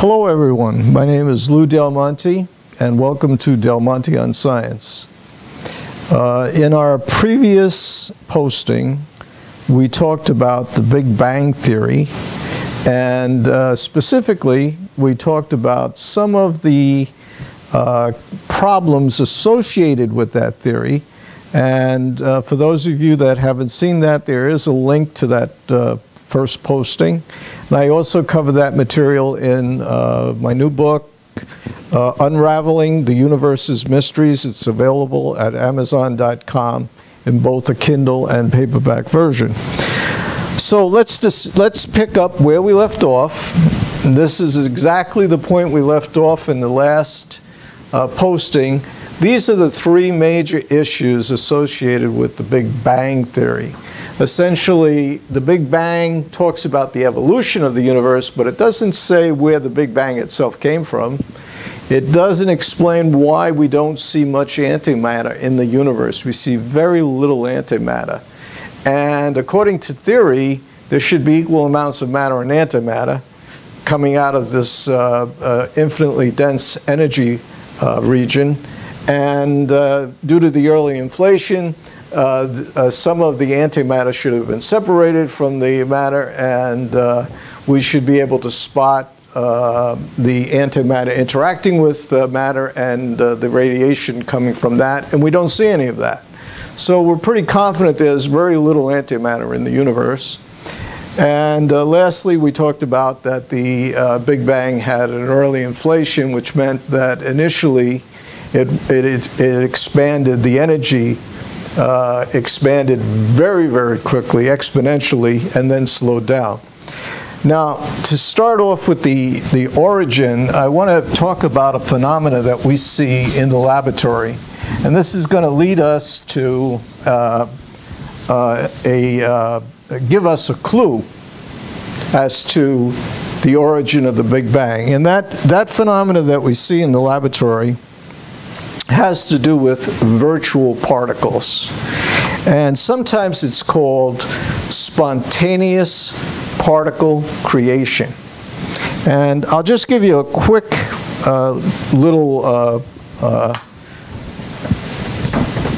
Hello everyone, my name is Lou Del Monte and welcome to Del Monte on Science. In our previous posting we talked about the Big Bang Theory, and specifically we talked about some of the problems associated with that theory. And for those of you that haven't seen that, there is a link to that first posting. And I also cover that material in my new book, Unraveling the Universe's Mysteries. It's available at Amazon.com in both a Kindle and paperback version. So let's pick up where we left off. And this is exactly the point we left off in the last posting. These are the three major issues associated with the Big Bang Theory. Essentially, the Big Bang talks about the evolution of the universe, but it doesn't say where the Big Bang itself came from. It doesn't explain why we don't see much antimatter in the universe. We see very little antimatter. And according to theory, there should be equal amounts of matter and antimatter coming out of this infinitely dense energy region. And due to the early inflation, some of the antimatter should have been separated from the matter, and we should be able to spot the antimatter interacting with matter and the radiation coming from that, and we don't see any of that. So we're pretty confident there's very little antimatter in the universe. And lastly, we talked about that the Big Bang had an early inflation, which meant that initially it expanded, the energy expanded very, very quickly, exponentially, and then slowed down. Now, to start off with the origin, I want to talk about a phenomena that we see in the laboratory. And this is going to lead us to give us a clue as to the origin of the Big Bang. And that phenomena that we see in the laboratory has to do with virtual particles. And sometimes it's called spontaneous particle creation. And I'll just give you a quick little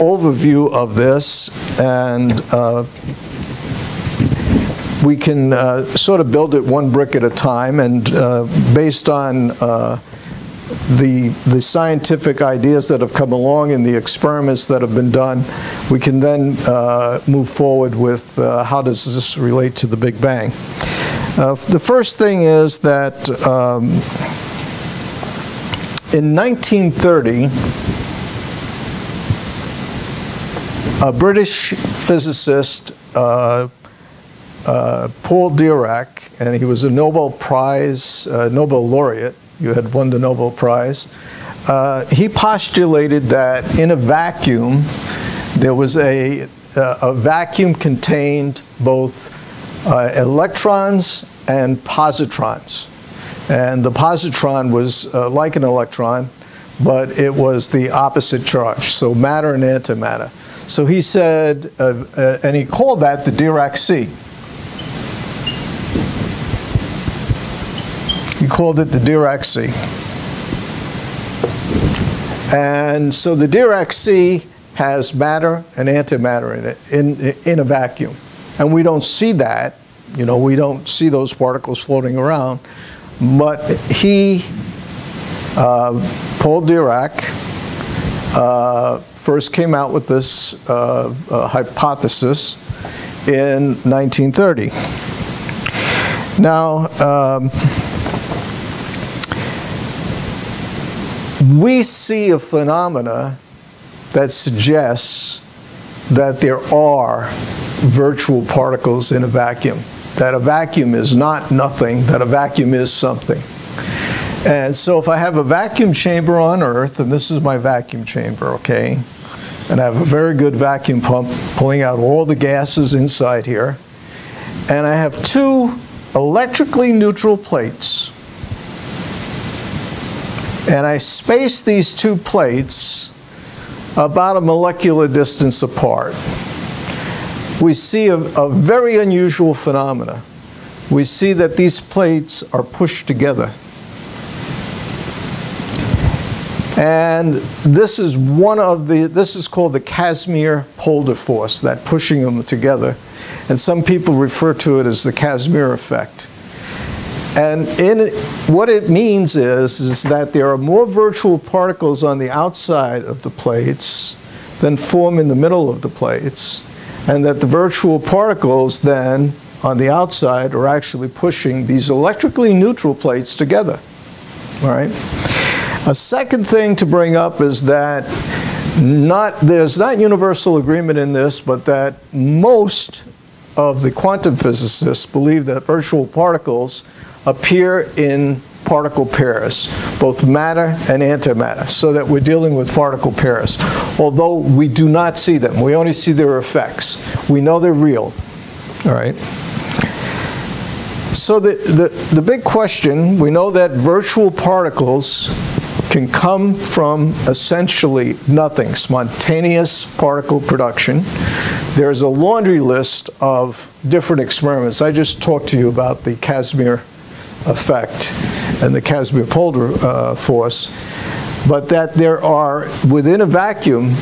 overview of this, and we can sort of build it one brick at a time, and based on the scientific ideas that have come along and the experiments that have been done, we can then move forward with how does this relate to the Big Bang. The first thing is that in 1930, a British physicist, Paul Dirac, and he was a Nobel Prize, Nobel laureate, you had won the Nobel Prize, he postulated that in a vacuum, there was a vacuum contained both electrons and positrons. And the positron was like an electron, but it was the opposite charge, so matter and antimatter. So he said, and he called that the Dirac-C. He called it the Dirac-C. And so the Dirac-C has matter and antimatter in it, in a vacuum. And we don't see that. You know, we don't see those particles floating around. But he, Paul Dirac, first came out with this hypothesis in 1930. Now, we see a phenomena that suggests that there are virtual particles in a vacuum, that a vacuum is not nothing, that a vacuum is something. And so if I have a vacuum chamber on Earth, and this is my vacuum chamber, okay, and I have a very good vacuum pump pulling out all the gases inside here, and I have two electrically neutral plates, and I space these two plates about a molecular distance apart, we see a very unusual phenomena. We see that these plates are pushed together. And this is this is called the Casimir-Polder force, that pushing them together. And some people refer to it as the Casimir effect. And what it means is that there are more virtual particles on the outside of the plates than form in the middle of the plates, and that the virtual particles then on the outside are actually pushing these electrically neutral plates together. All right? A second thing to bring up is that there's not universal agreement in this, but that most of the quantum physicists believe that virtual particles appear in particle pairs, both matter and antimatter, so that we're dealing with particle pairs. Although we do not see them, we only see their effects. We know they're real, all right? So the big question, we know that virtual particles can come from essentially nothing, spontaneous particle production. There's a laundry list of different experiments. I just talked to you about the Casimir effect and the Casimir-Polder force, but that there are, within a vacuum,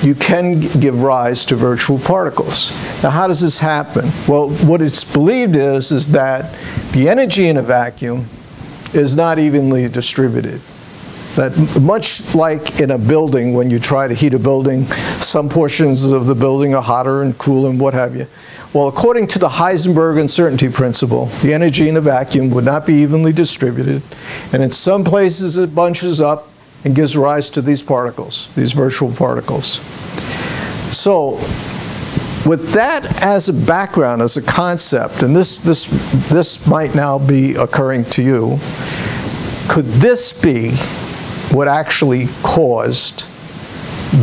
you can give rise to virtual particles. Now, how does this happen? Well, what it's believed is that the energy in a vacuum is not evenly distributed. That much like in a building, when you try to heat a building, some portions of the building are hotter and cooler and what have you. Well, according to the Heisenberg uncertainty principle, the energy in a vacuum would not be evenly distributed, and in some places it bunches up and gives rise to these particles, these virtual particles. So, with that as a background, as a concept, and this might now be occurring to you, could this be what actually caused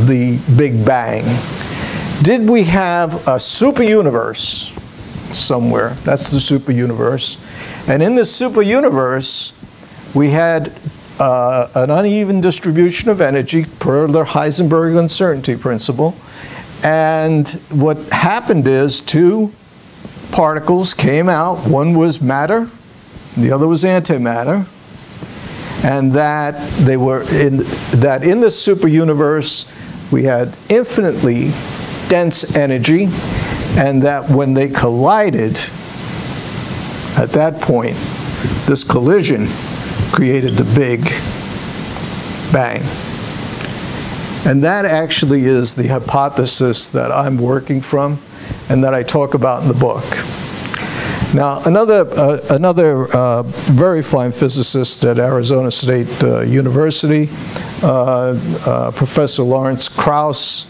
the Big Bang? Did we have a superuniverse somewhere? That's the superuniverse. And in this superuniverse, we had an uneven distribution of energy per the Heisenberg uncertainty principle. And what happened is two particles came out. One was matter, the other was antimatter. And that in this superuniverse, we had infinitely dense energy, and that when they collided, at that point, this collision created the Big Bang. And that actually is the hypothesis that I'm working from and that I talk about in the book. Now, another very fine physicist at Arizona State University, Professor Lawrence Krauss,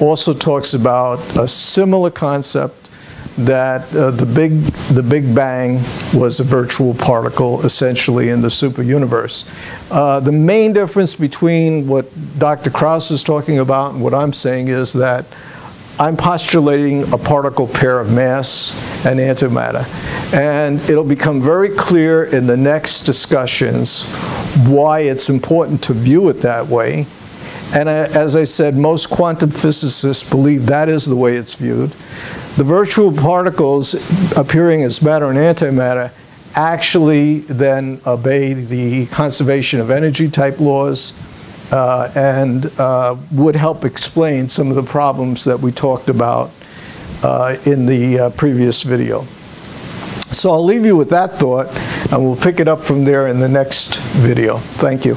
also talks about a similar concept, that the Big Bang was a virtual particle essentially in the superuniverse. The main difference between what Dr. Krauss is talking about and what I'm saying is that I'm postulating a particle pair of mass and antimatter. And it'll become very clear in the next discussions why it's important to view it that way. And as I said, most quantum physicists believe that is the way it's viewed. The virtual particles appearing as matter and antimatter actually then obey the conservation of energy type laws and would help explain some of the problems that we talked about in the previous video. So I'll leave you with that thought, and we'll pick it up from there in the next video. Thank you.